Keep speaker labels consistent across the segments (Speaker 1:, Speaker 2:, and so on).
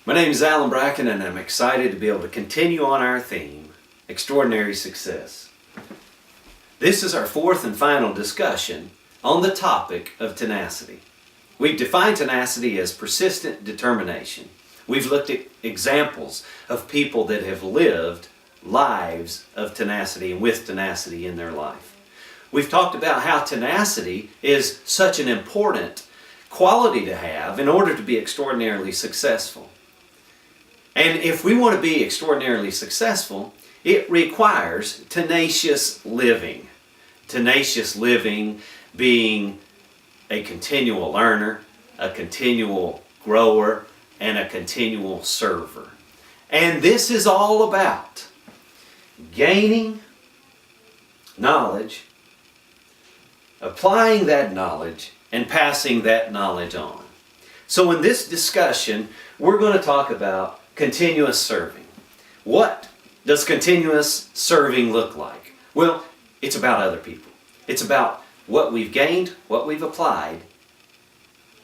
Speaker 1: My name is Alan Bracken, and I'm excited to be able to continue on our theme, Extraordinary Success. This is our fourth and final discussion on the topic of tenacity. We've defined tenacity as persistent determination. We've looked at examples of people that have lived lives of tenacity and with tenacity in their life. We've talked about how tenacity is such an important quality to have in order to be extraordinarily successful. And if we want to be extraordinarily successful, it requires tenacious living. Tenacious living being a continual learner, a continual grower, and a continual server. And this is all about gaining knowledge, applying that knowledge, and passing that knowledge on. So in this discussion, we're going to talk about continuous serving. What does continuous serving look like? Well, it's about other people. It's about what we've gained, what we've applied,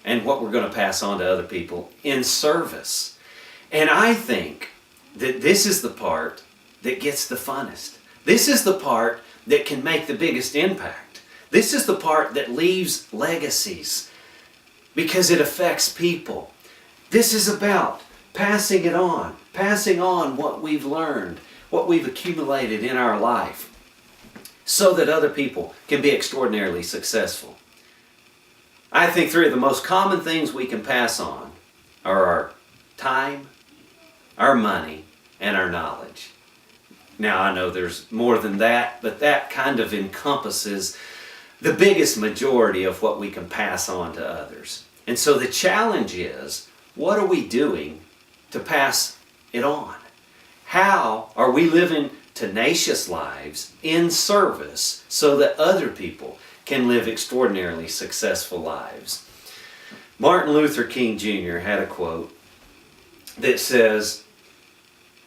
Speaker 1: and what we're going to pass on to other people in service. And I think that this is the part that gets the funnest. This is the part that can make the biggest impact. This is the part that leaves legacies because it affects people. This is about passing it on, passing on what we've learned, what we've accumulated in our life, so that other people can be extraordinarily successful. I think three of the most common things we can pass on are our time, our money, and our knowledge. Now, I know there's more than that, but that kind of encompasses the biggest majority of what we can pass on to others. And so the challenge is, what are we doing to pass it on? How are we living tenacious lives in service so that other people can live extraordinarily successful lives? Martin Luther King Jr. had a quote that says,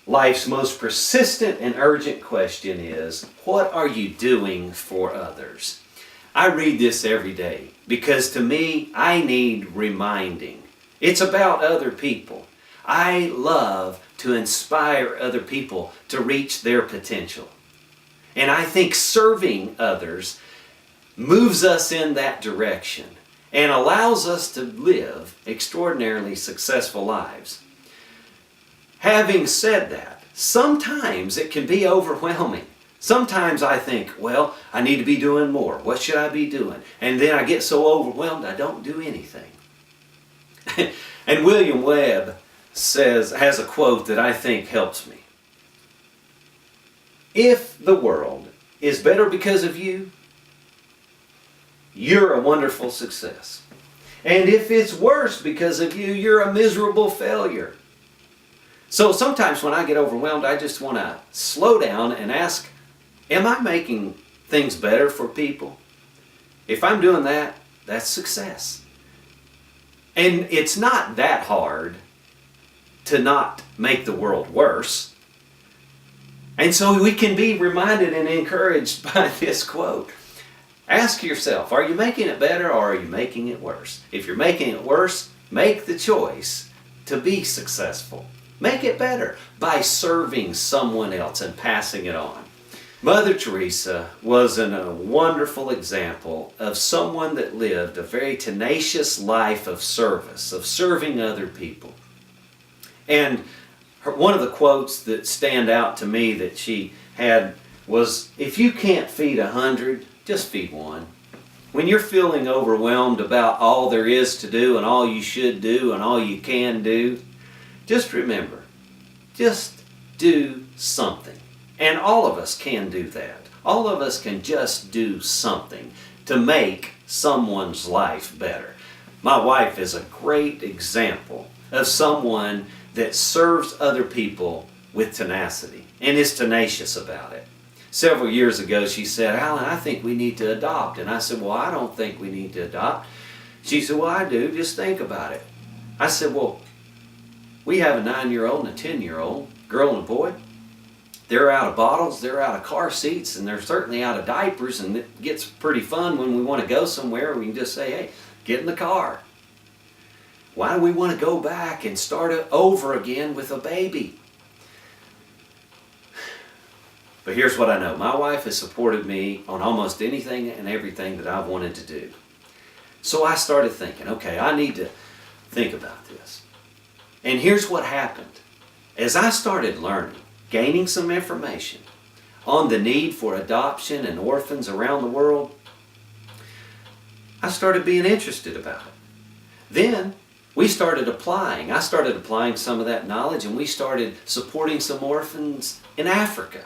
Speaker 1: "Life's most persistent and urgent question is, what are you doing for others?" I read this every day because to me, I need reminding. It's about other people. I love to inspire other people to reach their potential. And I think serving others moves us in that direction and allows us to live extraordinarily successful lives. Having said that, sometimes it can be overwhelming. Sometimes I think, well, I need to be doing more. What should I be doing? And then I get so overwhelmed I don't do anything. And William Webb has a quote that I think helps me. "If the world is better because of you, you're a wonderful success. And if it's worse because of you, you're a miserable failure." So sometimes when I get overwhelmed, I just want to slow down and ask, am I making things better for people? If I'm doing that, that's success. And it's not that hard to not make the world worse. And so we can be reminded and encouraged by this quote. Ask yourself, are you making it better or are you making it worse? If you're making it worse, make the choice to be successful. Make it better by serving someone else and passing it on. Mother Teresa was a wonderful example of someone that lived a very tenacious life of service, of serving other people. And one of the quotes that stand out to me that she had was, "If you can't feed 100, just feed one." When you're feeling overwhelmed about all there is to do and all you should do and all you can do, just remember, just do something. And all of us can do that. All of us can just do something to make someone's life better. My wife is a great example of someone that serves other people with tenacity and is tenacious about it. Several years ago she said, "Alan, I think we need to adopt." And I said, "Well, I don't think we need to adopt." She said, "Well, I do. Just think about it." I said, "Well, we have a 9-year-old and a 10-year-old, girl and a boy. They're out of bottles, they're out of car seats, and they're certainly out of diapers, and it gets pretty fun when we want to go somewhere. We can just say, hey, get in the car." Why do we want to go back and start it over again with a baby? But here's what I know. My wife has supported me on almost anything and everything that I've wanted to do. So I started thinking, okay, I need to think about this. And here's what happened. As I started learning, gaining some information on the need for adoption and orphans around the world, I started being interested about it. Then we started applying. I started applying some of that knowledge, and we started supporting some orphans in Africa.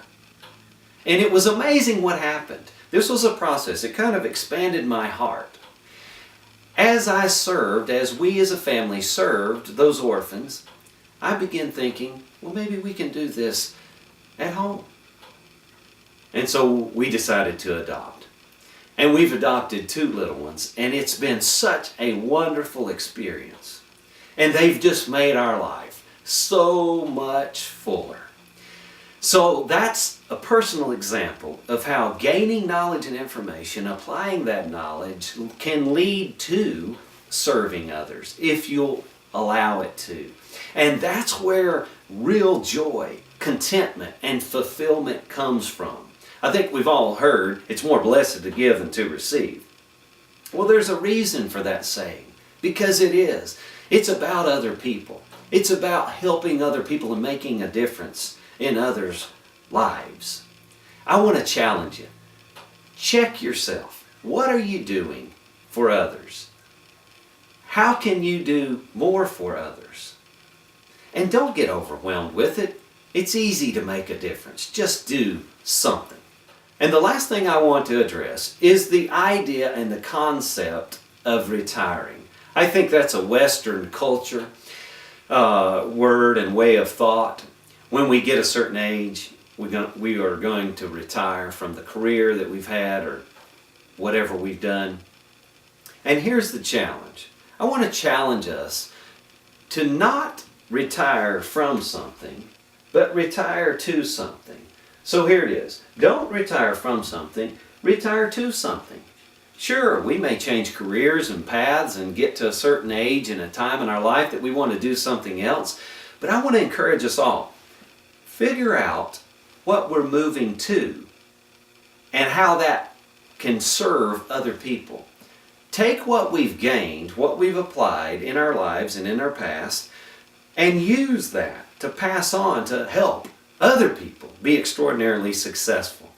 Speaker 1: And it was amazing what happened. This was a process. It kind of expanded my heart. As I served, as we as a family served those orphans, I began thinking, well, maybe we can do this at home. And so we decided to adopt. And we've adopted 2 little ones, and it's been such a wonderful experience. And they've just made our life so much fuller. So that's a personal example of how gaining knowledge and information, applying that knowledge, can lead to serving others if you'll allow it to. And that's where real joy, contentment, and fulfillment comes from. I think we've all heard it's more blessed to give than to receive. Well, there's a reason for that saying, because it is. It's about other people. It's about helping other people and making a difference in others' lives. I want to challenge you. Check yourself. What are you doing for others? How can you do more for others? And don't get overwhelmed with it. It's easy to make a difference. Just do something. And the last thing I want to address is the idea and the concept of retiring. I think that's a Western culture word and way of thought. When we get a certain age, we are going to retire from the career that we've had or whatever we've done. And here's the challenge. I want to challenge us to not retire from something, but retire to something. So here it is. Don't retire from something, retire to something. Sure, we may change careers and paths and get to a certain age and a time in our life that we want to do something else, but I want to encourage us all. Figure out what we're moving to and how that can serve other people. Take what we've gained, what we've applied in our lives and in our past, and use that to pass on to help other people be extraordinarily successful.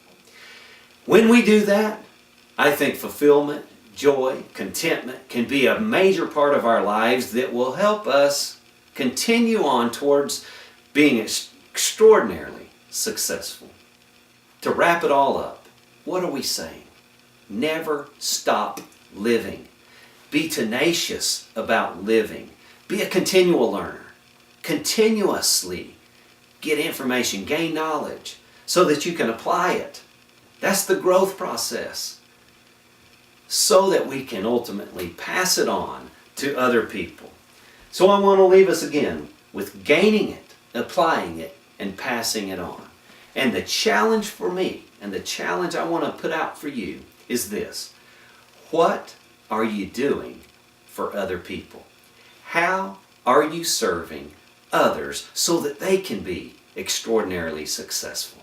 Speaker 1: When we do that, I think fulfillment, joy, contentment can be a major part of our lives that will help us continue on towards being extraordinarily successful. To wrap it all up, what are we saying? Never stop living. Be tenacious about living. Be a continual learner. Continuously get information, gain knowledge so that you can apply it. That's the growth process. So that we can ultimately pass it on to other people. So I want to leave us again with gaining it, applying it, and passing it on. And the challenge for me, and the challenge I want to put out for you is this. What are you doing for other people? How are you serving others so that they can be extraordinarily successful?